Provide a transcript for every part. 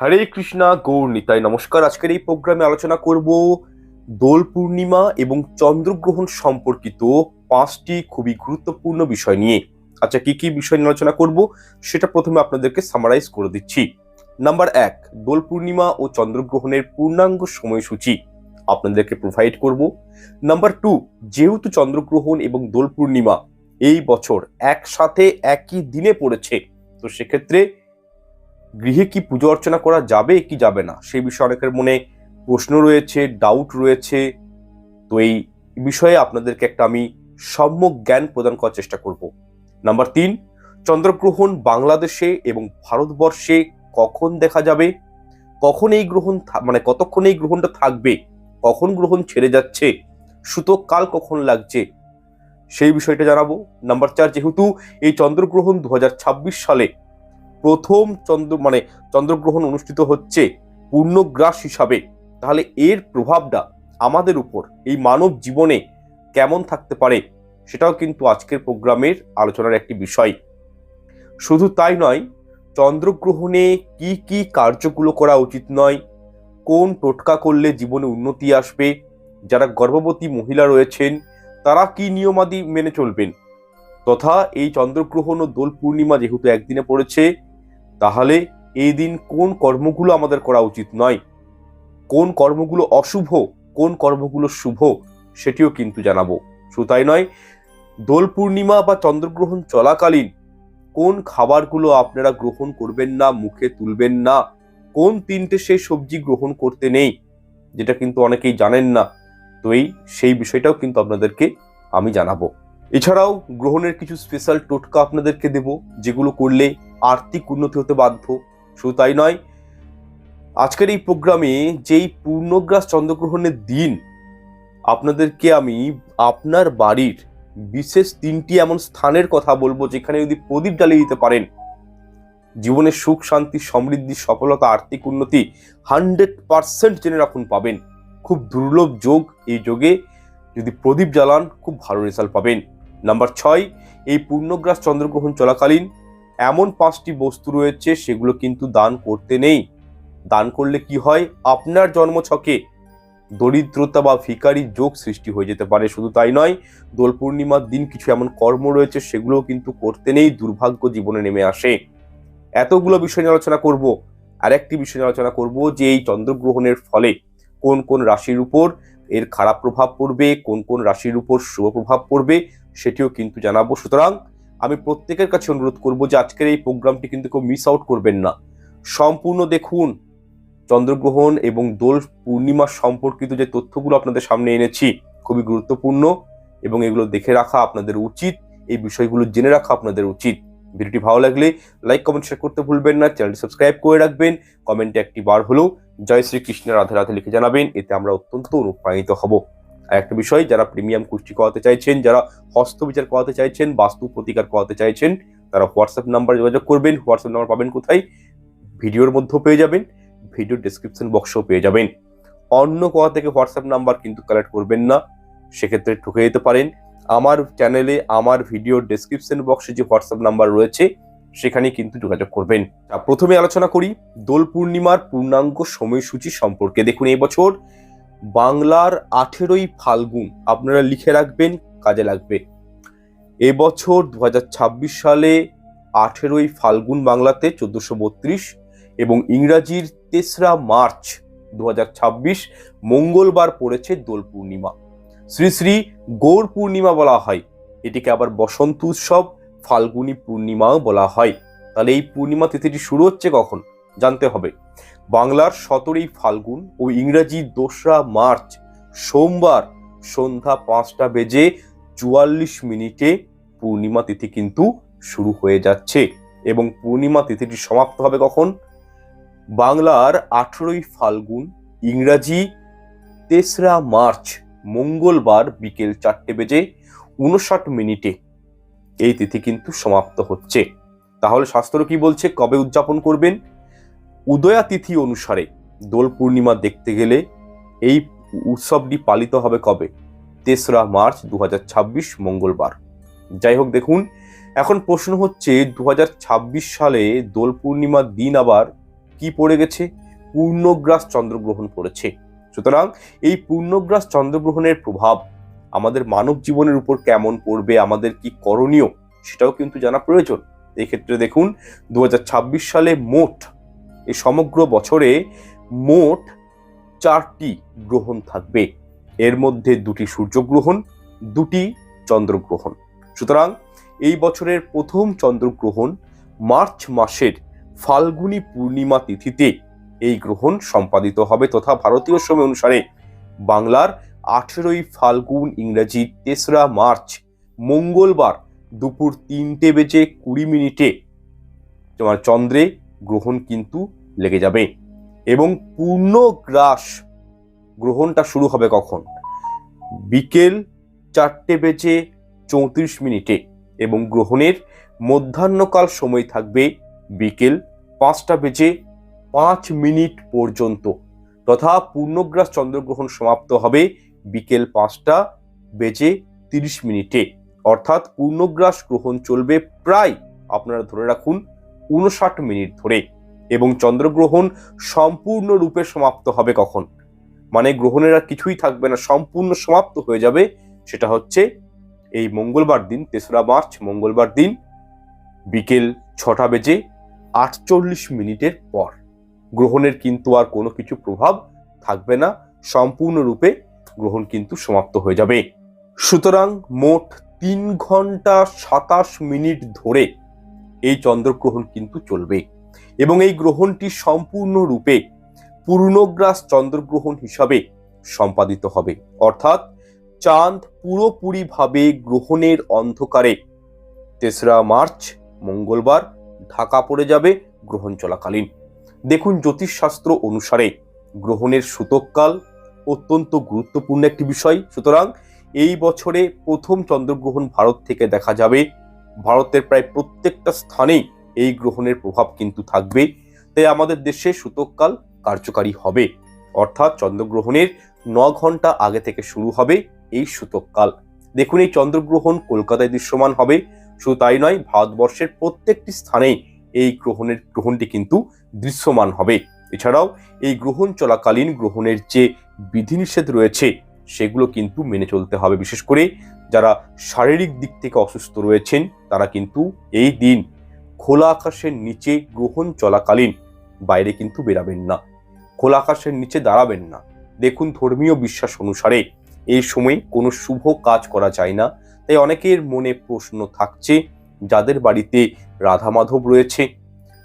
হরে কৃষ্ণা গৌর নিতাই নমস্কার। আজকের এই প্রোগ্রামে আলোচনা করব দোল পূর্ণিমা এবং চন্দ্রগ্রহণ সম্পর্কিত 5টি খুবই গুরুত্বপূর্ণ বিষয় নিয়ে। আচ্ছা, কি কি বিষয় নিয়ে আলোচনা করব সেটা প্রথমে আপনাদেরকে সামারাইজ করে দিচ্ছি। নাম্বার 1, দোল পূর্ণিমা ও চন্দ্রগ্রহণের পূর্ণাঙ্গ সময়সূচি আপনাদেরকে প্রোভাইড করব। নাম্বার 2, যেহেতু চন্দ্রগ্রহণ এবং দোল পূর্ণিমা এই বছর একসাথে একই দিনে পড়েছে, তো সেক্ষেত্রে গৃহে কি পুজো অর্চনা করা যাবে কি যাবে না সেই বিষয়ে অনেকের মনে প্রশ্ন রয়েছে, ডাউট রয়েছে। তো এই বিষয়ে আপনাদেরকে একটা আমি সম্যক জ্ঞান প্রদান করার চেষ্টা করব। নাম্বার 3, চন্দ্রগ্রহণ বাংলাদেশে এবং ভারতবর্ষে কখন দেখা যাবে, কখন এই গ্রহণ কতক্ষণ এই গ্রহণটা থাকবে, কখন গ্রহণ ছেড়ে যাচ্ছে, সূতক কাল কখন লাগছে সেই বিষয়টা জানাবো। নাম্বার 4, যেহেতু এই চন্দ্রগ্রহণ 2026 সালে প্রথম চন্দ্রগ্রহণ অনুষ্ঠিত হচ্ছে পূর্ণগ্রাস হিসাবে, তাহলে এর প্রভাবটা আমাদের উপর এই মানব জীবনে কেমন থাকতে পারে সেটাও কিন্তু আজকের প্রোগ্রামের আলোচনার একটি বিষয়। শুধু তাই নয়, চন্দ্রগ্রহণে কি কি কার্যগুলো করা উচিত নয়, কোন টোটকা করলে জীবনে উন্নতি আসবে, যারা গর্ভবতী মহিলা রয়েছেন তারা কি নিয়মাদি মেনে চলবেন, তথা এই চন্দ্রগ্রহণ ও দোল পূর্ণিমা যেহেতু একদিনে পড়েছে, তাহলে এই দিন কোন কর্মগুলো আমাদের করা উচিত নয়, কোন কর্মগুলো অশুভ, কোন কর্মগুলো শুভ সেটিও কিন্তু জানাবো। শুধু তাই নয়, দোল পূর্ণিমা বা চন্দ্রগ্রহণ চলাকালীন কোন খাবারগুলো আপনারা গ্রহণ করবেন না, মুখে তুলবেন না, কোন 3টে সেই সবজি গ্রহণ করতে নেই, যেটা কিন্তু অনেকেই জানেন না। তো সেই বিষয়টাও কিন্তু আপনাদেরকে আমি জানাবো। এছাড়াও গ্রহণের কিছু স্পেশাল টোটকা আপনাদেরকে দেব, যেগুলো করলে আর্থিক উন্নতি হতে বাধ্য। শুধু তাই নয়, আজকের এই প্রোগ্রামে যেই পূর্ণগ্রাস চন্দ্রগ্রহণের দিন আপনাদেরকে আমি আপনার বাড়ির বিশেষ 3টি এমন স্থানের কথা বলবো, যেখানে যদি প্রদীপ জ্বালিয়ে দিতে পারেন জীবনের সুখ শান্তি সমৃদ্ধি সফলতা আর্থিক উন্নতি 100% জেনে রাখুন পাবেন। খুব দুর্লভ যোগ, এই যোগে যদি প্রদীপ জ্বালান খুব ভালো রেজাল্ট পাবেন। নাম্বার 6, এই পূর্ণগ্রাস চন্দ্রগ্রহণ চলাকালীন এমন 5টি বস্তু রয়েছে সেগুলো কিন্তু দান করতে নেই। দান করলে কি হয়, আপনার জন্মছকে দরিদ্রতা বা ভিখারি যোগ সৃষ্টি হয়ে যেতে পারে। শুধু তাই নয়, দোল পূর্ণিমার দিন কিছু এমন কর্ম রয়েছে সেগুলো কিন্তু করতে নেই, দুর্ভাগ্য জীবনে নেমে আসে। এতগুলো বিষয় নিয়ে আলোচনা করব। আর একটি বিষয় নিয়ে আলোচনা করব যে এই চন্দ্রগ্রহণের ফলে কোন কোন রাশির উপর এর খারাপ প্রভাব পড়বে, কোন কোন রাশির উপর শুভ প্রভাব পড়বে সেটিও কিন্তু জানাবো। সুতরাং আমি প্রত্যেকের কাছে অনুরোধ করব যে আজকের এই প্রোগ্রামটি কিন্তু কেউ মিস আউট করবেন না, সম্পূর্ণ দেখুন। চন্দ্রগ্রহণ এবং দোল পূর্ণিমা সম্পর্কিত যে তথ্যগুলো আপনাদের সামনে এনেছি খুবই গুরুত্বপূর্ণ, এবং এগুলো দেখে রাখা আপনাদের উচিত, এই বিষয়গুলো জেনে রাখা আপনাদের উচিত। ভিডিওটি ভালো লাগলে লাইক কমেন্ট শেয়ার করতে ভুলবেন না, চ্যানেলটি সাবস্ক্রাইব করে রাখবেন, কমেন্টে একটি বার হলেও জয় শ্রীকৃষ্ণ রাধে রাধে লিখে জানাবেন, এতে আমরা অত্যন্ত অনুপ্রাণিত হব। আর একটা বিষয়, যারা প্রিমিয়াম কুষ্টি করাতে চাইছেন, যারা হস্তবিচার করাতে চাইছেন, বাস্তু প্রতিকার করাতে চাইছেন, তারা হোয়াটসঅ্যাপ নাম্বার যোগাযোগ করবেন। হোয়াটসঅ্যাপ নাম্বার পাবেন কোথায়? ভিডিওর মধ্যেও পেয়ে যাবেন, ভিডিও ডেসক্রিপশন বক্সেও পেয়ে যাবেন। অন্য কোথা থেকে হোয়াটসঅ্যাপ নাম্বার কিন্তু কালেক্ট করবেন না, সেক্ষেত্রে ঠকে যেতে পারেন। আমার চ্যানেলে আমার ভিডিও ডেসক্রিপশন বক্সে যে হোয়াটসঅ্যাপ নাম্বার রয়েছে সেখানে কিন্তু যোগাযোগ করবেন। প্রথমে আলোচনা করি দোল পূর্ণিমার পূর্ণাঙ্গ সময়সূচি সম্পর্কে। দেখুন, এই বছর বাংলার 18ই ফাল্গুন, আপনারা লিখে রাখবেন, কাজে লাগবে। এবছর 2026 সালে 18ই ফাল্গুন বাংলাতে 1432 এবং ইংরাজির 3রা মার্চ 2026 মঙ্গলবার পড়েছে দোল পূর্ণিমা। শ্রী শ্রী গৌর পূর্ণিমা বলা হয়, এটিকে আবার বসন্ত উৎসব ফাল্গুনী পূর্ণিমাও বলা হয়। তাহলে এই পূর্ণিমা তিথিটি শুরু হচ্ছে কখন জানতে হবে। বাংলার 17ই ফাল্গুন ও ইংরাজি 2রা মার্চ সোমবার সন্ধ্যা 5:44 পূর্ণিমা তিথি কিন্তু শুরু হয়ে যাচ্ছে, এবং পূর্ণিমা তিথিটি সমাপ্ত হবে কখন? বাংলার 18ই ফাল্গুন, ইংরাজি 3রা মার্চ মঙ্গলবার বিকেল 4:59 এই তিথি কিন্তু সমাপ্ত হচ্ছে। তাহলে শাস্ত্র কি বলছে, কবে উদযাপন করবেন? উদয়া তিথি অনুসারে দোল পূর্ণিমা দেখতে গেলে এই উৎসবটি পালিত হবে কবে? 3রা মার্চ 2026 মঙ্গলবার। যাই হোক, দেখুন, এখন প্রশ্ন হচ্ছে 2026 সালে দোল পূর্ণিমার দিন আবার কি পড়ে গেছে? পূর্ণগ্রাস চন্দ্রগ্রহণ পড়েছে। সুতরাং এই পূর্ণগ্রাস চন্দ্রগ্রহণের প্রভাব আমাদের মানব জীবনের উপর কেমন পড়বে, আমাদের কি করণীয়, সেটাও কিন্তু জানা প্রয়োজন। এক্ষেত্রে দেখুন 2026 সালে মোট এই সমগ্র বছরে মোট 4টি গ্রহণ থাকবে। এর মধ্যে 2টি সূর্যগ্রহণ, 2টি চন্দ্রগ্রহণ। সুতরাং এই বছরের প্রথম চন্দ্রগ্রহণ মার্চ মাসের ফাল্গুনী পূর্ণিমা তিথিতে এই গ্রহণ সম্পাদিত হবে, তথা ভারতীয় সময় অনুসারে বাংলার 18ই ফাল্গুন, ইংরেজি 3রা মার্চ মঙ্গলবার দুপুর 3:20 তোমার চন্দ্রে গ্রহণ কিন্তু লেগে যাবে। এবং পূর্ণগ্রাস গ্রহণটা শুরু হবে কখন? বিকেল 4:34 এবং গ্রহণের মধ্যাহ্নকাল সময় থাকবে বিকেল 5:05 পর্যন্ত, তথা পূর্ণগ্রাস চন্দ্রগ্রহণ সমাপ্ত হবে বিকেল 5:30। অর্থাৎ পূর্ণগ্রাস গ্রহণ চলবে প্রায় আপনারা ধরে রাখুন 59 মিনিট ধরে। এবং চন্দ্রগ্রহণ সম্পূর্ণরূপে সমাপ্ত হবে কখন? মানে গ্রহণের আর কিছুই থাকবে না, সম্পূর্ণ সমাপ্ত হয়ে যাবে, সেটা হচ্ছে এই মঙ্গলবার দিন 3রা মার্চ মঙ্গলবার দিন বিকেল 6:48 পর। গ্রহণের কিন্তু আর কোনো কিছু প্রভাব থাকবে না, সম্পূর্ণরূপে গ্রহণ কিন্তু সমাপ্ত হয়ে যাবে। সুতরাং মোট 3 ঘন্টা 27 মিনিট ধরে এই চন্দ্রগ্রহণ কিন্তু চলবে এবং এই গ্রহণটি সম্পূর্ণরূপে পূর্ণগ্রাস চন্দ্রগ্রহণ হিসাবে সম্পাদিত হবে। অর্থাৎ চাঁদ পুরোপুরিভাবে গ্রহণের অন্ধকারে 3রা মার্চ মঙ্গলবার ঢাকা পড়ে যাবে গ্রহণ চলাকালীন। দেখুন, জ্যোতিষশাস্ত্র অনুসারে গ্রহণের সূতককাল অত্যন্ত গুরুত্বপূর্ণ একটি বিষয়। সুতরাং এই বছরে প্রথম চন্দ্রগ্রহণ ভারত থেকে দেখা যাবে। ভারতের প্রায় প্রত্যেকটা স্থানেই এই গ্রহণের প্রভাব কিন্তু থাকবে, তাই আমাদের দেশে সূতককাল কার্যকারী হবে। অর্থাৎ চন্দ্রগ্রহণের 9 ঘন্টা আগে থেকে শুরু হবে এই সূতককাল। দেখুন, এই চন্দ্রগ্রহণ কলকাতায় দৃশ্যমান হবে। শুধু তাই নয়, ভারতবর্ষের প্রত্যেকটি স্থানেই এই গ্রহণটি কিন্তু দৃশ্যমান হবে। এছাড়াও এই গ্রহণ চলাকালীন গ্রহণের যে বিধিনিষেধ রয়েছে সেগুলো কিন্তু মেনে চলতে হবে। বিশেষ করে যারা শারীরিক দিক থেকে অসুস্থ রয়েছেন তারা কিন্তু এই দিন খোলা আকাশের নিচে গ্রহণ চলাকালীন বাইরে কিন্তু বেরাবেন না, খোলা আকাশের নিচে দাঁড়াবেন না। দেখুন, ধর্মীয় বিশ্বাস অনুসারে এই সময় কোনো শুভ কাজ করা যায় না। তাই অনেকের মনে প্রশ্ন থাকছে, যাদের বাড়িতে রাধা মাধব রয়েছে,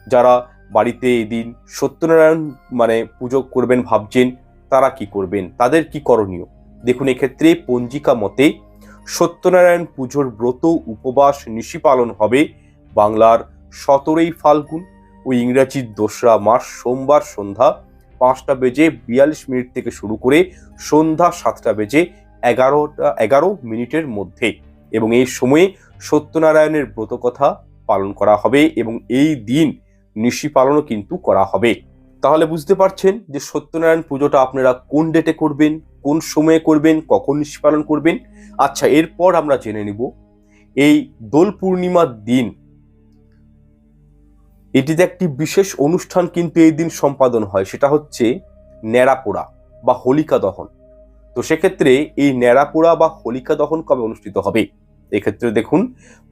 যারা বাড়িতে এদিন সত্যনারায়ণ পুজো করবেন ভাবছেন, তারা কি করবেন, তাদের কি করণীয়? দেখুন, এক্ষেত্রে পঞ্জিকা মতে সত্যনারায়ণ পুজোর ব্রত উপবাস নিশি পালন হবে বাংলার 17ই ফাল্গুন ও ইংরাজির 2রা মার্চ সোমবার সন্ধ্যা 5:42 থেকে শুরু করে সন্ধ্যা 7:11 মধ্যে। এবং এই সময়ে সত্যনারায়ণের ব্রত কথা পালন করা হবে এবং এই দিন নিশি পালনও কিন্তু করা হবে। তাহলে বুঝতে পারছেন যে সত্যনারায়ণ পুজোটা আপনারা কোন ডেটে করবেন, কোন সময়ে করবেন, কখন নিশি পালন করবেন। আচ্ছা, এরপর আমরা জেনে নিব এই দোল পূর্ণিমার দিন এটিতে একটি বিশেষ অনুষ্ঠান কিন্তু এই দিন সম্পাদন হয়, সেটা হচ্ছে ন্যাড়া পোড়া বা হোলিকা দহন। তো সেক্ষেত্রে এই ন্যাড়া পোড়া বা হোলিকা দহন কবে অনুষ্ঠিত হবে? এক্ষেত্রে দেখুন,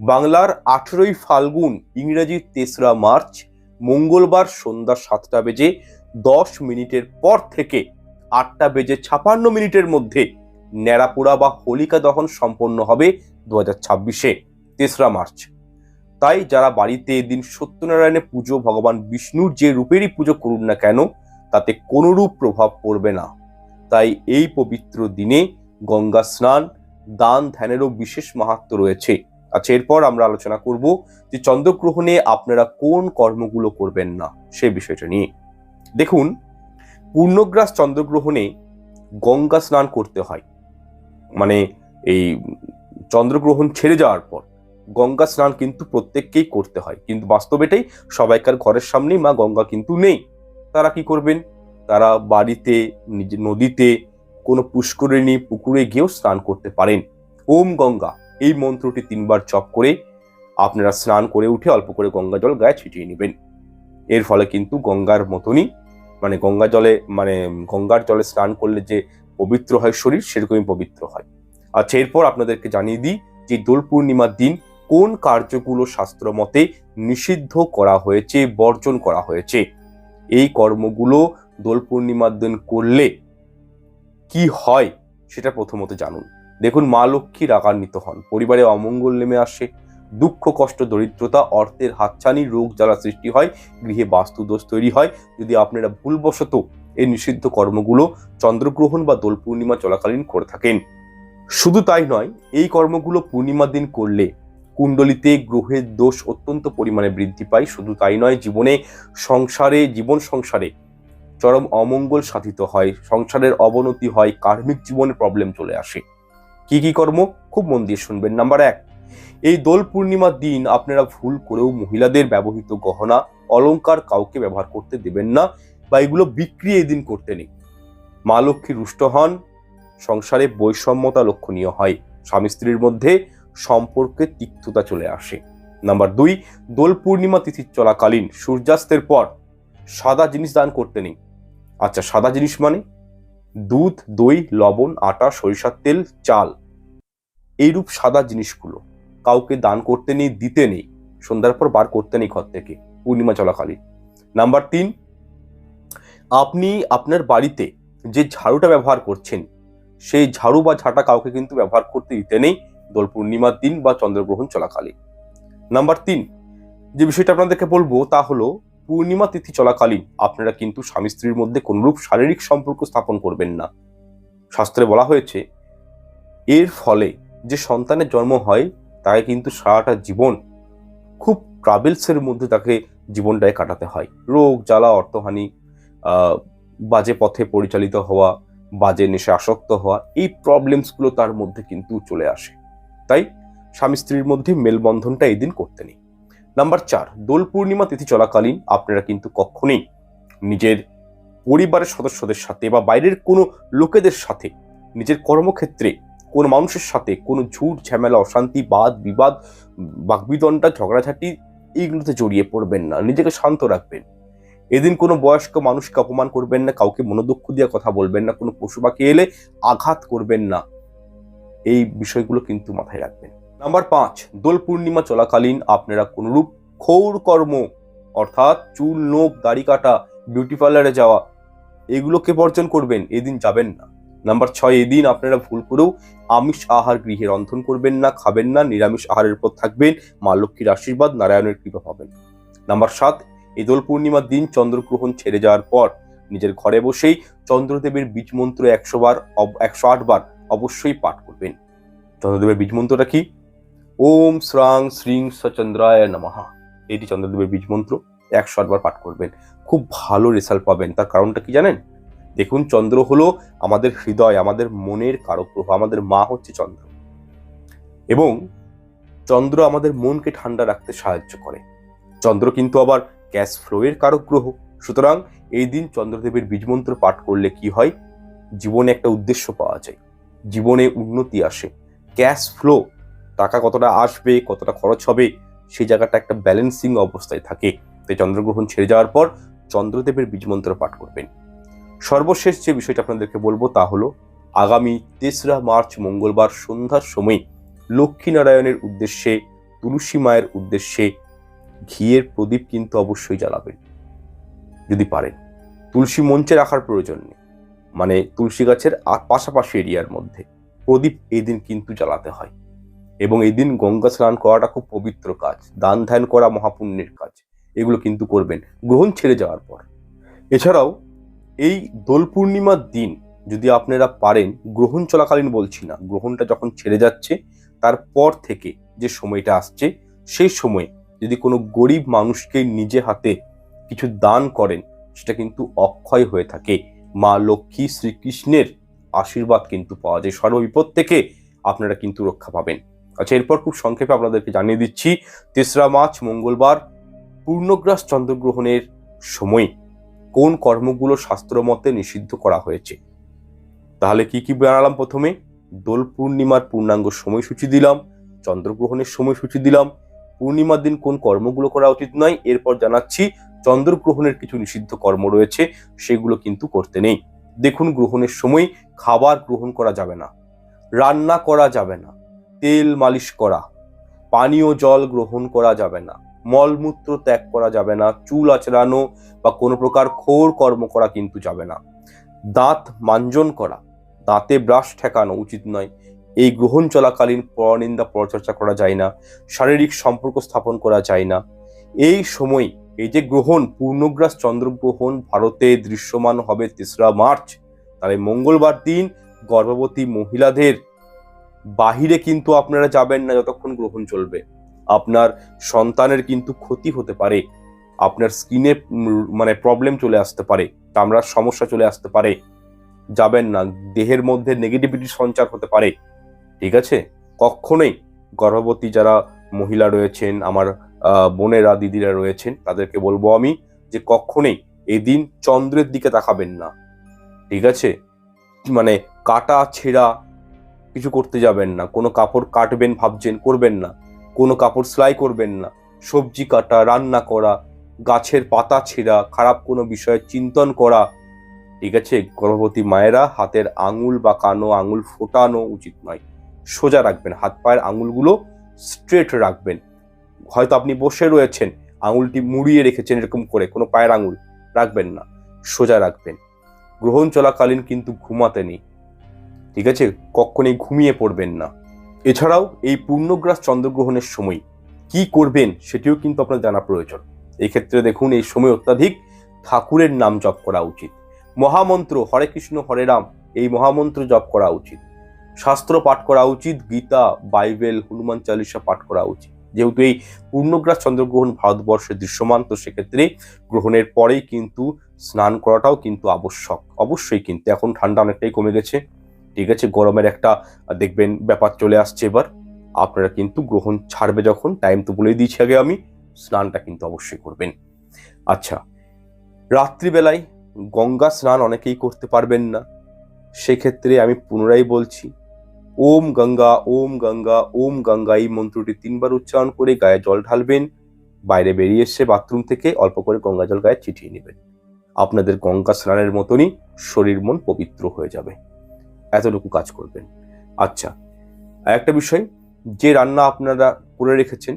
বাংলার 18ই ফাল্গুন ইংরেজি 3রা মার্চ মঙ্গলবার সন্ধ্যা 7:10 পর থেকে 8:56 মধ্যে ন্যাড়া পোড়া বা হোলিকা দহন সম্পন্ন হবে 2026-এ 3রা মার্চ। তাই যারা বাড়িতে এদিন সত্যনারায়ণের পুজো, ভগবান বিষ্ণুর যে রূপেরই পুজো করুন না কেন, তাতে কোনরূপ প্রভাব পড়বে না। তাই এই পবিত্র দিনে গঙ্গা স্নান, দান, ধ্যানেরও বিশেষ মাহাত্ম্য রয়েছে। আচ্ছা, এরপর আমরা আলোচনা করব যে চন্দ্রগ্রহণে আপনারা কোন কর্মগুলো করবেন না সেই বিষয়টা নিয়ে। দেখুন, পূর্ণগ্রাস চন্দ্রগ্রহণে গঙ্গা স্নান করতে হয়, এই চন্দ্রগ্রহণ ছেড়ে যাওয়ার পর গঙ্গা স্নান কিন্তু প্রত্যেককেই করতে হয়, কিন্তু বাস্তবেটাই সবাইকার ঘরের সামনেই মা গঙ্গা কিন্তু নেই। তারা কি করবেন? তারা বাড়িতে, নদীতে, কোনো পুষ্করিণী, পুকুরে গিয়েও স্নান করতে পারেন। ওম গঙ্গা এই মন্ত্রটি 3 বার জপ করে আপনারা স্নান করে উঠে অল্প করে গঙ্গা জল গায়ে ছিটিয়ে নেবেন। এর ফলে কিন্তু গঙ্গার মতনই গঙ্গার জলে স্নান করলে যে পবিত্র হয় শরীর, সেরকমই পবিত্র হয়। আচ্ছা, এরপর আপনাদেরকে জানিয়ে দিই যে দোল পূর্ণিমার দিন কোন কার্যগুলো শাস্ত্র মতে নিষিদ্ধ করা হয়েছে, বর্জন করা হয়েছে। এই কর্মগুলো দোল পূর্ণিমার দিন করলে কি হয় সেটা প্রথমত জানুন। দেখুন, মা লক্ষ্মী রাগান্বিত হন, পরিবারে অমঙ্গল নেমে আসে, দুঃখ কষ্ট দরিদ্রতা অর্থের হাতছানি রোগ জ্বালা সৃষ্টি হয়, গৃহে বাস্তুদোষ তৈরি হয় যদি আপনারা ভুলবশত এই নিষিদ্ধ কর্মগুলো চন্দ্রগ্রহণ বা দোল পূর্ণিমা চলাকালীন করে থাকেন। শুধু তাই নয়, এই কর্মগুলো পূর্ণিমার দিন করলে কুণ্ডলিতে গ্রহের দোষ অত্যন্ত পরিমাণে বৃদ্ধি পায়। শুধু তাই নয়, জীবন সংসারে চরম অমঙ্গল সাধিত হয়, সংসারের অবনতি হয়, কার্মিক জীবনে প্রবলেম চলে আসে। কি কি কর্ম, খুব মন দিয়ে শুনবেন। নাম্বার 1, এই দোল পূর্ণিমার দিন আপনারা ভুল করেও মহিলাদের ব্যবহৃত গহনা অলংকার কাউকে ব্যবহার করতে দেবেন না, বা এগুলো বিক্রি এই দিন করতে নেই। মা লক্ষ্মী রুষ্ট হন, সংসারে বৈষম্যতা লক্ষণীয় হয়, স্বামী স্ত্রীর মধ্যে সম্পর্কে তিক্ততা চলে আসে। নাম্বার 2, দোল পূর্ণিমা তিথি চলাকালীন সূর্যাস্তের পর সাদা জিনিস দান করতে নেই। আচ্ছা, সাদা জিনিস মানে দুধ, দই, লবণ, আটা, সরিষার তেল, চাল, এইরূপ সাদা জিনিসগুলো কাউকে দান করতে নেই, দিতে নেই, সন্ধ্যার পর বার করতে নেই ঘর থেকে পূর্ণিমা চলাকালীন। নাম্বার 3, আপনি আপনার বাড়িতে যে ঝাড়ুটা ব্যবহার করছেন, সেই ঝাড়ু বা ঝাঁটা কাউকে কিন্তু ব্যবহার করতে দিতে নেই দোল পূর্ণিমার দিন বা চন্দ্রগ্রহণ চলাকালীন। নাম্বার 3, যে বিষয়টা আপনাদেরকে বলবো তা হলো, পূর্ণিমা তিথি চলাকালীন আপনারা কিন্তু স্বামী স্ত্রীর মধ্যে কোনরূপ শারীরিক সম্পর্ক স্থাপন করবেন না। শাস্ত্রে বলা হয়েছে এর ফলে যে সন্তানের জন্ম হয় তাকে কিন্তু সারাটা জীবন খুব ট্রাভেলসের মধ্যে তাকে জীবনটায় কাটাতে হয়। রোগ জ্বালা, অর্থহানি, বাজে পথে পরিচালিত হওয়া, বাজে নেশে আসক্ত হওয়া, এই প্রবলেমসগুলো তার মধ্যে কিন্তু চলে আসে। তাই স্বামী স্ত্রীর মধ্যে মেলবন্ধনটা এই দিন করতে নেই। নাম্বার 4, দোল পূর্ণিমা তিথি চলাকালীন আপনারা কিন্তু কখনোই নিজের পরিবারের সদস্যদের সাথে বা বাইরের কোনো লোকেদের সাথে, নিজের কর্মক্ষেত্রে কোনো মানুষের সাথে কোনো ঝুট ঝামেলা, অশান্তি, বাদ বিবাদ, বাকবিতণ্ডা, ঝগড়াঝাটি এইগুলোতে জড়িয়ে পড়বেন না, নিজেকে শান্ত রাখবেন। এদিন কোনো বয়স্ক মানুষকে অপমান করবেন না, কাউকে মনোদুঃখ দিয়ে কথা বলবেন না, কোনো পশু পাখি এলে আঘাত করবেন না, এই বিষয়গুলো কিন্তু মাথায় রাখবেন। নাম্বার 5, দোল পূর্ণিমা চলাকালীন আপনারা কোনরূপ ক্ষৌর কর্ম অর্থাৎ চুল, নখ, দাড়ি কাটা, বিউটি পার্লারে যাওয়া, এগুলোকে বর্জন করবেন, এদিন যাবেন না। নাম্বার 6, এদিন আপনারা ভুল করেও আমিষ আহার গৃহে রন্ধন করবেন না, খাবেন না, নিরামিষ আহারের উপর থাকবেন, মা লক্ষ্মীর আশীর্বাদ, নারায়ণের কৃপা পাবেন। নাম্বার 7, এই দোল পূর্ণিমার দিন চন্দ্রগ্রহণ ছেড়ে যাওয়ার পর নিজের ঘরে বসেই চন্দ্রদেবের বীজ মন্ত্র 108 বার অবশ্যই পাঠ করবেন। চন্দ্রদেবের বীজ মন্ত্রটা কি? ওম শ্রাং শ্রীং সচন্দ্রায় নমঃ। এটি চন্দ্রদেবের বীজ মন্ত্র 108 বার পাঠ করবেন, খুব ভালো রেজাল্ট পাবেন। তার কারণটা কি জানেন? দেখুন, চন্দ্র হলো আমাদের হৃদয়, আমাদের মনের কারক গ্রহ, আমাদের মা হচ্ছে চন্দ্র, এবং চন্দ্র আমাদের মনকে ঠান্ডা রাখতে সাহায্য করে। চন্দ্র কিন্তু আবার ক্যাশ ফ্লো এর কারক গ্রহ। সুতরাং এই দিন চন্দ্রদেবের বীজ মন্ত্র পাঠ করলে কি হয়, জীবনে একটা উদ্দেশ্য পাওয়া যায়, জীবনে উন্নতি আসে, ক্যাশ ফ্লো, টাকা কতটা আসবে, কতটা খরচ হবে, সেই জায়গাটা একটা ব্যালেন্সিং অবস্থায় থাকে। তাই চন্দ্রগ্রহণ ছেড়ে যাওয়ার পর চন্দ্রদেবের বীজ মন্ত্র পাঠ করবেন। সর্বশেষ যে বিষয়টা আপনাদেরকে বলবো তা হলো, আগামী 3রা মার্চ মঙ্গলবার সন্ধ্যার সময় লক্ষ্মীনারায়ণের উদ্দেশ্যে, তুলসী মায়ের উদ্দেশ্যে ঘিয়ের প্রদীপ কিন্তু অবশ্যই জ্বালাবেন যদি পারেন। তুলসী মঞ্চে রাখার প্রয়োজন নেই, মানে তুলসী গাছের পাশাপাশি এরিয়ার মধ্যে প্রদীপ এই দিন কিন্তু জ্বালাতে হয়। এবং এই দিন গঙ্গা স্নান করাটা খুব পবিত্র কাজ, দান ধ্যান করা মহাপুণ্যের কাজ, এগুলো কিন্তু করবেন গ্রহণ ছেড়ে যাওয়ার পর। এছাড়াও এই দোল পূর্ণিমার দিন যদি আপনারা পারেন, গ্রহণ চলাকালীন বলছি না, গ্রহণটা যখন ছেড়ে যাচ্ছে তারপর থেকে যে সময়টা আসছে, সেই সময় যদি কোনো গরিব মানুষকে নিজে হাতে কিছু দান করেন, সেটা কিন্তু অক্ষয় হয়ে থাকে। মা লক্ষ্মী শ্রীকৃষ্ণের আশীর্বাদ কিন্তু পাওয়া যায়, সর্ববিপদ থেকে আপনারা কিন্তু রক্ষা পাবেন। আচ্ছা, এরপর খুব সংক্ষেপে আপনাদেরকে জানিয়ে দিচ্ছি, 3রা মার্চ মঙ্গলবার পূর্ণগ্রাস চন্দ্রগ্রহণের সময় কোন কর্মগুলো শাস্ত্র মতে নিষিদ্ধ করা হয়েছে। তাহলে কি কি জানালাম? প্রথমে দোল পূর্ণিমার পূর্ণাঙ্গ সময়সূচি দিলাম, চন্দ্রগ্রহণের সময়সূচি দিলাম, পূর্ণিমার দিন কোন কর্মগুলো করা উচিত নয়, এরপর জানাচ্ছি চন্দ্রগ্রহণের কিছু নিষিদ্ধ কর্ম রয়েছে, সেগুলো কিন্তু করতে নেই। দেখুন, গ্রহণের সময় খাবার গ্রহণ করা যাবে না, রান্না করা যাবে না, তেল মালিশ করা, পানীয় জল গ্রহণ করা যাবে না, মলমূত্র ত্যাগ করা যাবে না, চুল আঁচড়ানো বা কোনো প্রকার ক্ষৌর কর্ম করা কিন্তু যাবে না, দাঁত মাঞ্জন করা, দাঁতে ব্রাশ ঠেকানো উচিত নয়, এই গ্রহণ চলাকালীন পরনিন্দা পরচর্চা করা যায় না, শারীরিক সম্পর্ক স্থাপন করা যায় না। এই সময়, এই যে গ্রহণ, পূর্ণগ্রাস চন্দ্রগ্রহণ ভারতে দৃশ্যমান হবে 3রা মার্চ, তাহলে মঙ্গলবার দিন গর্ভবতী মহিলাদের বাহিরে কিন্তু আপনারা যাবেন না যতক্ষণ গ্রহণ চলবে। আপনার সন্তানের কিন্তু ক্ষতি হতে পারে, আপনার স্কিনে প্রবলেম চলে আসতে পারে, চামড়ার সমস্যা চলে আসতে পারে, যাবেন না, দেহের মধ্যে নেগেটিভিটি সঞ্চার হতে পারে। ঠিক আছে, কখনোই গর্ভবতী যারা মহিলা রয়েছেন, আমার বোনেরা দিদিরা রয়েছেন, তাদেরকে বলবো আমি যে কখনোই এদিন চন্দ্রের দিকে তাকাবেন না। ঠিক আছে, কাটা ছেঁড়া কিছু করতে যাবেন না, কোনো কাপড় কাটবেন ভাবছেন, করবেন না, কোনো কাপড় সেলাই করবেন না, সবজি কাটা, রান্না করা, গাছের পাতা ছেঁড়া, খারাপ কোনো বিষয়ে চিন্তন করা। ঠিক আছে, গর্ভবতী মায়েরা হাতের আঙুল বা কানো আঙুল ফোটানো উচিত নয়, সোজা রাখবেন, হাত পায়ের আঙুলগুলো স্ট্রেট রাখবেন। হয়তো আপনি বসে রয়েছেন, আঙুলটি মুড়িয়ে রেখেছেন এরকম করে, কোনো পায়ের আঙুল রাখবেন না, সোজা রাখবেন। গ্রহণ চলাকালীন কিন্তু ঘুমাতে নেই। ঠিক আছে, কখনোই ঘুমিয়ে পড়বেন না। এছাড়াও এই পূর্ণগ্রাস চন্দ্রগ্রহণের সময় কি করবেন সেটিও কিন্তু আপনার জানা প্রয়োজন। এই ক্ষেত্রে দেখুন, এই সময় অত্যাধিক ঠাকুরের নাম জপ করা উচিত, মহামন্ত্র হরে কৃষ্ণ হরে রাম এই মহামন্ত্র জপ করা উচিত, শাস্ত্র পাঠ করা উচিত, গীতা, বাইবেল, হনুমান চালিসা পাঠ করা উচিত। যেহেতু এই পূর্ণগ্রাস চন্দ্রগ্রহণ ভারতবর্ষে দৃশ্যমান, তো সেক্ষেত্রে গ্রহণের পরেই কিন্তু স্নান করাটাও কিন্তু আবশ্যক। অবশ্যই, কিন্তু এখন ঠান্ডা অনেকটাই কমে গেছে। ঠিক আছে, গরমের একটা দেখবেন ব্যাপার চলে আসছে এবার। আপনারা কিন্তু গ্রহণ ছাড়বে যখন, টাইম তো বলেই দিয়েছি আগে আমি, স্নানটা কিন্তু অবশ্যই করবেন। আচ্ছা, রাত্রিবেলায় গঙ্গা স্নান অনেকেই করতে পারবেন না, সেক্ষেত্রে আমি পুনরায় বলছি, ওম গঙ্গা ওম গঙ্গা ওম গঙ্গা এই মন্ত্রটি 3বার উচ্চারণ করে গায়ে জল ঢালবেন। বাইরে বেরিয়ে এসে বাথরুম থেকে অল্প করে গঙ্গা জল গায়ে ছিটিয়ে নেবেন। আপনাদের গঙ্গা স্নানের মতনই শরীর মন পবিত্র হয়ে যাবে। এতটুকু কাজ করবেন। আচ্ছা, আরেকটা বিষয়, যে রান্না আপনারা করে রেখেছেন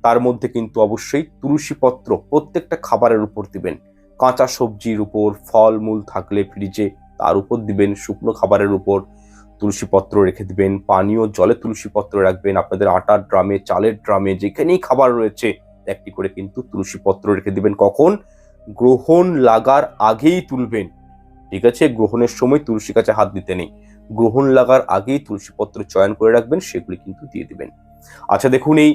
তার মধ্যে কিন্তু অবশ্যই তুলসী পত্র প্রত্যেকটা খাবারের উপর দিবেন। কাঁচা সবজির উপর, ফল মূল থাকলে ফ্রিজে তার উপর দিবেন, শুকনো খাবারের উপর তুলসী পত্র রেখে দিবেন, পানীয় জলে তুলসী পত্র রাখবেন, আপনাদের আটার ড্রামে, চালের ড্রামে, যেখানেই খাবার রয়েছে একটি করে কিন্তু তুলসী পত্র রেখে দিবেন। কখন? গ্রহণ লাগার আগেই তুলবেন। ঠিক আছে, গ্রহণের সময় তুলসী গাছে হাত দিতে নেই, গ্রহণ লাগার আগেই তুলসী পত্র চয়ন করে রাখবেন, সেগুলি কিন্তু দিয়ে দিবেন। আচ্ছা দেখুন, এই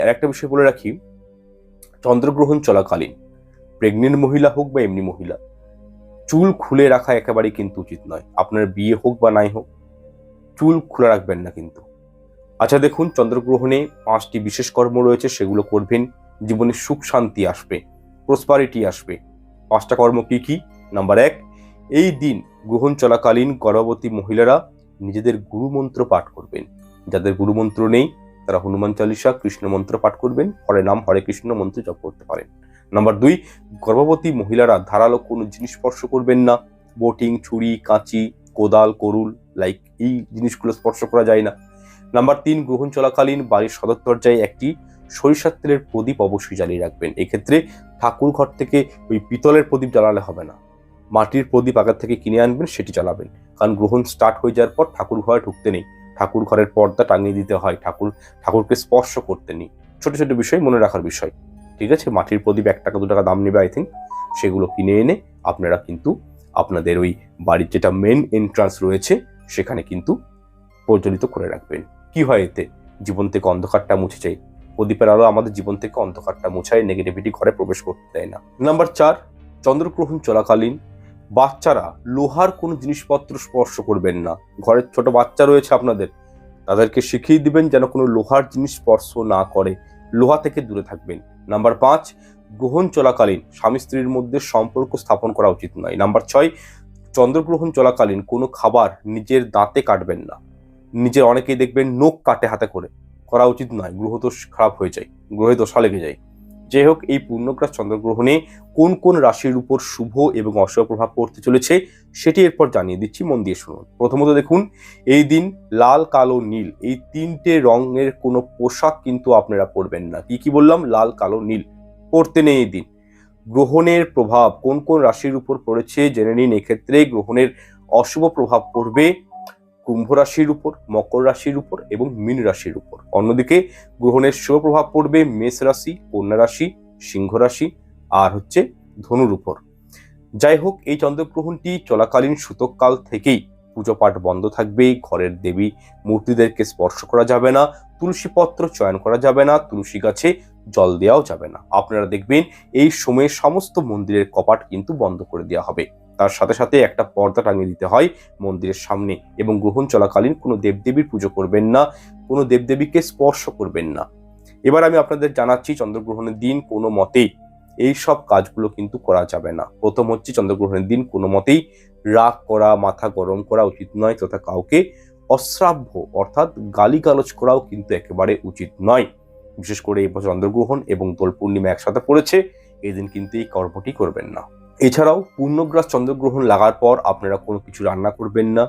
আরেকটা বিষয় বলে রাখি, চন্দ্রগ্রহণ চলাকালীন প্রেগনেন্ট মহিলা হোক বা এমনি মহিলা, চুল খুলে রাখা একেবারেই কিন্তু উচিত নয়। আপনার বিয়ে হোক বা নাই হোক, চুল খুলে রাখবেন না কিন্তু। আচ্ছা দেখুন, চন্দ্রগ্রহণে 5টি বিশেষ কর্ম রয়েছে, সেগুলো করবেন, জীবনে সুখ শান্তি আসবে, প্রসপারিটি আসবে। 5টা কর্ম কি কি? নাম্বার 1, এই দিন গ্রহণ চলাকালীন গর্ভবতী মহিলারা নিজেদের গুরুমন্ত্র পাঠ করবেন। যাদের গুরুমন্ত্র নেই তারা হনুমান চালিসা, কৃষ্ণ মন্ত্র পাঠ করবেন, হরে নাম হরে কৃষ্ণ মন্ত্র জপ করতে পারেন। নাম্বার 2, গর্ভবতী মহিলারা ধারালো কোনো জিনিস স্পর্শ করবেন না। বোটিং, ছুরি, কাঁচি, কোদাল, করুল এই জিনিসগুলো স্পর্শ করা যায় না। নাম্বার 3, গ্রহণ চলাকালীন বাড়ির সদর দরজায় একটি সরিষার তেলের প্রদীপ অবশ্যই জ্বালিয়ে রাখবেন। এক্ষেত্রে ঠাকুর ঘর থেকে ওই পিতলের প্রদীপ জ্বালালে হবে না, মাটির প্রদীপ আগের থেকে কিনে আনবেন, সেটি জ্বালাবেন। কারণ গ্রহণ স্টার্ট হয়ে যাওয়ার পর ঠাকুর ঘরে ঢুকতে নেই, ঠাকুর ঘরের পর্দা টাঙিয়ে দিতে হয়, ঠাকুরকে স্পর্শ করতে নেই। ছোট ছোট বিষয় মনে রাখার বিষয়। ঠিক আছে, মাটির প্রদীপ 1 টাকা 2 টাকা দাম নেবে আই থিঙ্ক, সেগুলো কিনে এনে আপনারা কিন্তু আপনাদের ওই বাড়ির যেটা মেন এন্ট্রান্স রয়েছে সেখানে কিন্তু প্রজ্বলিত করে রাখবেন। কি হয় এতে? জীবন থেকে অন্ধকারটা মুছে যায়। প্রদীপের আলো আমাদের জীবন থেকে অন্ধকারটা মুছায়, নেগেটিভিটি ঘরে প্রবেশ করতে দেয় না। নাম্বার 4, চন্দ্রগ্রহণ চলাকালীন বাচ্চারা লোহার কোনো জিনিসপত্র স্পর্শ করবেন না। ঘরের ছোট বাচ্চা রয়েছে আপনাদের, তাদেরকে শিখিয়ে দিবেন যেন কোনো লোহার জিনিস স্পর্শ না করে, লোহা থেকে দূরে থাকবেন। নাম্বার 5, গ্রহণ চলাকালীন স্বামী স্ত্রীর মধ্যে সম্পর্ক স্থাপন করা উচিত নয়। নাম্বার 6, চন্দ্রগ্রহণ চলাকালীন কোনো খাবার নিজের দাঁতে কাটবেন না। অনেকেই দেখবেন নখ কাটে হাতে করে, করা উচিত নয়, গ্রহ দোষ খারাপ হয়ে যায়, গ্রহে দোষা লেগে যায়। যাই হোক, এই পূর্ণগ্রাস চন্দ্রগ্রহণে কোন কোন রাশির উপর শুভ এবং অশুভ প্রভাব পড়তে চলেছে সেটি এরপর জানিয়ে দিচ্ছি, মন দিয়ে শুনুন। প্রথমত দেখুন, এই দিন লাল, কালো, নীল এই তিনটে রঙের কোনো পোশাক কিন্তু আপনারা পরবেন না। কি বললাম? লাল, কালো, নীল পরতে নেই এই দিন। গ্রহণের প্রভাব কোন কোন রাশির উপর পড়েছে জেনে নিন। এক্ষেত্রে গ্রহণের অশুভ প্রভাব পড়বে কুম্ভ রাশির উপর, মকর রাশির উপর এবং মীন রাশির উপর। অন্যদিকে গ্রহণের শুভ প্রভাব পড়বে মেষ রাশি, কন্যা রাশি, সিংহ রাশি আর ধনুর উপর। যাই হোক, এই চন্দ্রগ্রহণটি চলাকালীন সূতককাল থেকেই পুজো পাঠ বন্ধ থাকবে, ঘরের দেবী মূর্তিদেরকে স্পর্শ করা যাবে না, তুলসী পত্র চয়ন করা যাবে না, তুলসী গাছে জল দেওয়াও যাবে না। আপনারা দেখবেন এই সময়ে সমস্ত মন্দিরের কপাট কিন্তু বন্ধ করে দেওয়া হবে। তার সাথে সাথে একটা পর্দা টাঙিয়ে দিতে হয় মন্দিরের সামনে, এবং গ্রহণ চলাকালীন কোনো দেবদেবীর পুজো করবেন না, কোনো দেবদেবীকে স্পর্শ করবেন না। এবার আমি আপনাদের জানাচ্ছি, চন্দ্রগ্রহণের দিন কোনো মতেই এই সব কাজগুলো কিন্তু করা যাবে না। প্রথম হচ্ছে, চন্দ্রগ্রহণের দিন কোনো মতেই রাগ করা, মাথা গরম করা উচিত নয়, তথা কাউকে অশ্রাব্য অর্থাৎ গালিগালজ করাও কিন্তু একেবারে উচিত নয়। বিশেষ করে এই বছর চন্দ্রগ্রহণ এবং দোল পূর্ণিমা একসাথে পড়েছে, এই দিন কিন্তু এই কর্মটি করবেন না। এছাড়াও পূর্ণগ্রাস চন্দ্রগ্রহণ লাগার পর আপনারা কোনো কিছু রান্না করবেন না,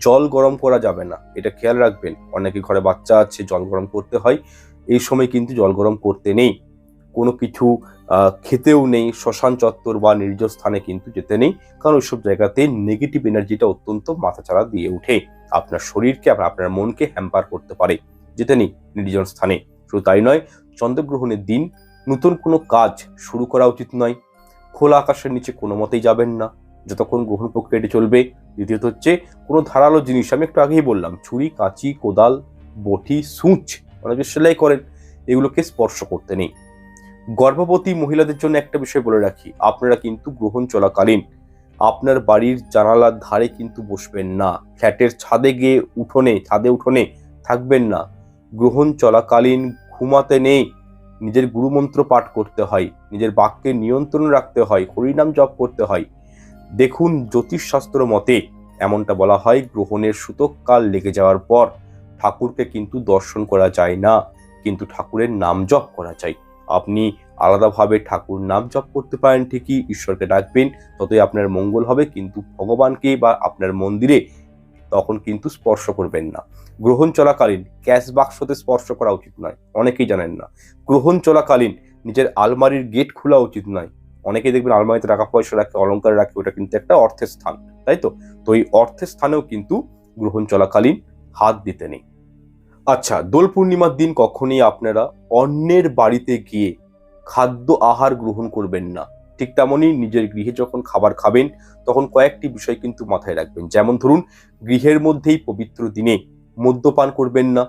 জল গরম করা যাবে না, এটা খেয়াল রাখবেন। অনেকে ঘরে বাচ্চা আছে, জল গরম করতে হয়, এই সময় কিন্তু জল গরম করতে নেই। কোনো কিছু খেতেও নেই, শ্মশান চত্বর বা নির্জন স্থানে কিন্তু যেতে নেই, কারণ ওইসব জায়গাতে নেগেটিভ এনার্জিটা অত্যন্ত মাথাচাড়া দিয়ে উঠে, আপনার শরীরকে আপনার মনকে হ্যাম্পার করতে পারে। যেতে নেই নির্জন স্থানে। শুধু তাই নয়, চন্দ্রগ্রহণের দিন নতুন কোনো কাজ শুরু করা উচিত নয়। খোলা আকাশের নিচে কোনো মতেই যাবেন না যতক্ষণ গ্রহণ প্রক্রিয়াটি চলবে। দ্বিতীয়ত হচ্ছে, কোনো ধারালো জিনিস, আমি একটু আগেই বললাম, ছুরি, কাঁচি, কোদাল, বটি, সূচ, অনেকে সেলাই করেন, এগুলোকে স্পর্শ করতে নেই। গর্ভবতী মহিলাদের জন্য একটা বিষয় বলে রাখি, আপনারা কিন্তু গ্রহণ চলাকালীন আপনার বাড়ির জানালার ধারে কিন্তু বসবেন না, ফ্ল্যাটের ছাদে উঠোনে থাকবেন না। গ্রহণ চলাকালীন ঘুমাতে নেই, নিজের গুরুমন্ত্র পাঠ করতে হয়, নিজের বাক্যে নিয়ন্ত্রণ রাখতে হয়, হরিনাম জপ করতে হয়। দেখুন, জ্যোতিষশাস্ত্র মতে এমনটা বলা হয়, গ্রহণের সূতককাল লেগে যাওয়ার পর ঠাকুরকে কিন্তু দর্শন করা যায় না, কিন্তু ঠাকুরের নাম জপ করা যায়। আপনি আলাদাভাবে ঠাকুর নাম জপ করতে পারেন ঠিকই, ঈশ্বরকে ডাকবেন, ততই আপনার মঙ্গল হবে, কিন্তু ভগবানকে বা আপনার মন্দিরে তখন কিন্তু স্পর্শ করবেন না। গ্রহণ চলাকালীন ক্যাশ বাক্সতে স্পর্শ করা উচিত নয়, অনেকেই জানেন না। গ্রহণ চলাকালীন নিজের আলমারির গেট খোলা উচিত নয়। অনেকেই দেখবেন আলমারিতে টাকা পয়সা রাখে, অলংকার রাখে, ওটা কিন্তু একটা অর্থের স্থান, তাই তো? তো এই অর্থের স্থানেও কিন্তু গ্রহণ চলাকালীন হাত দিতে নেই। আচ্ছা, দোল পূর্ণিমার দিন কখনই আপনারা অন্যের বাড়িতে গিয়ে খাদ্য আহার গ্রহণ করবেন না। ঠিক তেমনই নিজের গৃহে যখন খাবার খাবেন তখন কয়েকটি বিষয় কিন্তু মাথায় রাখবেন। যেমন ধরুন, গৃহের মধ্যেই পবিত্র দিনে মদ্যপান করবেন না,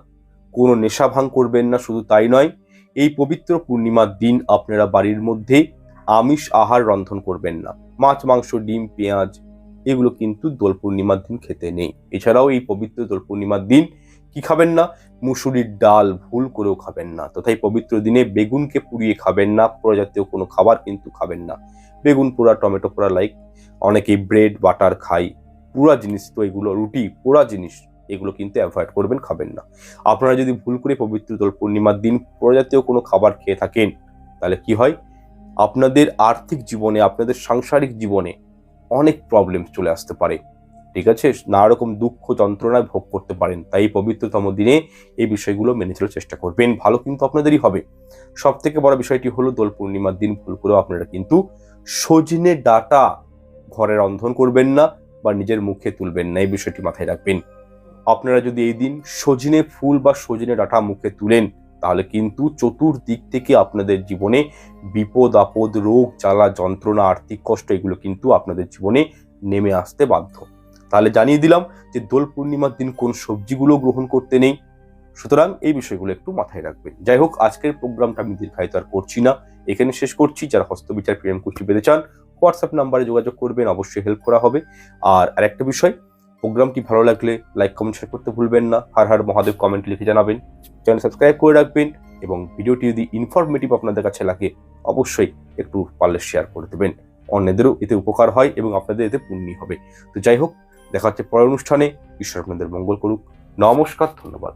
কোনো নেশা ভাঙ করবেন না। শুধু তাই নয়, এই পবিত্র পূর্ণিমার দিন আপনারা বাড়ির মধ্যে আমিষ আহার রন্ধন করবেন না। মাছ, মাংস, ডিম, পেঁয়াজ এগুলো কিন্তু দোল পূর্ণিমার দিন খেতে নেই। এছাড়াও এই পবিত্র দোল পূর্ণিমার দিন কি খাবেন না? মুসুরির ডাল ভুল করেও খাবেন না। তথাই পবিত্র দিনে বেগুনকে পুড়িয়ে খাবেন না, পোড়া জাতীয় কোনো খাবার কিন্তু খাবেন না। বেগুন পোড়া, টমেটো পোড়া, অনেকেই ব্রেড বাটার খায়, পোড়া জিনিস তো এগুলো, রুটি পোড়া জিনিস, এগুলো কিন্তু অ্যাভয়েড করবেন, খাবেন না। আপনারা যদি ভুল করে পবিত্র দোল পূর্ণিমার দিন পোড়া জাতীয় কোনো খাবার খেয়ে থাকেন, তাহলে কি হয়? আপনাদের আর্থিক জীবনে, আপনাদের সাংসারিক জীবনে অনেক প্রবলেম চলে আসতে পারে। ঠিক আছে, নানা রকম দুঃখ যন্ত্রণায় ভোগ করতে পারেন। তাই এই পবিত্রতম দিনে এই বিষয়গুলো মেনে চলার চেষ্টা করবেন, ভালো কিন্তু আপনাদেরই হবে। সব থেকে বড় বিষয়টি হলো, দোল পূর্ণিমার দিন ভুল করেও আপনারা কিন্তু সজনে ডাঁটা ঘরে রন্ধন করবেন না বা নিজের মুখে তুলবেন না, এই বিষয়টি মাথায় রাখবেন। আপনারা যদি এই দিন সজনে ফুল বা সজনে ডাঁটা মুখে তুলেন, তাহলে কিন্তু চতুর্দিক থেকে আপনাদের জীবনে বিপদ আপদ, রোগ জ্বালা, যন্ত্রণা, আর্থিক কষ্ট এগুলো কিন্তু আপনাদের জীবনে নেমে আসতে বাধ্য। তাহলে জানিয়ে দিলাম যে দোল পূর্ণিমার দিন কোন সবজিগুলো গ্রহণ করতে নেই, সুতরাং এই বিষয়গুলো একটু মাথায় রাখবেন। যাই হোক, আজকের প্রোগ্রামটা আমি দীর্ঘায়িত আর করছি না, এখানে শেষ করছি। যারা হস্তবিচার প্রেম কুষ্টি পেতে চান, হোয়াটসঅ্যাপ নাম্বারে যোগাযোগ করবেন, অবশ্যই হেল্প করা হবে। আর আরেকটা বিষয়, প্রোগ্রামটি ভালো লাগলে লাইক, কমেন্ট, শেয়ার করতে ভুলবেন না। হর হর মহাদেব কমেন্ট লিখে জানাবেন, চ্যানেল সাবস্ক্রাইব করে রাখবেন, এবং ভিডিওটি যদি ইনফরমেটিভ আপনাদের কাছে লাগে অবশ্যই একটু পারলে শেয়ার করে দেবেন। অন্যদেরও এতে উপকার হয় এবং আপনাদের এতে পুণ্য হবে। তো যাই হোক, দেখা হচ্ছে পরের অনুষ্ঠানে। ঈশ্বর আপনাদের মঙ্গল করুক। নমস্কার, ধন্যবাদ।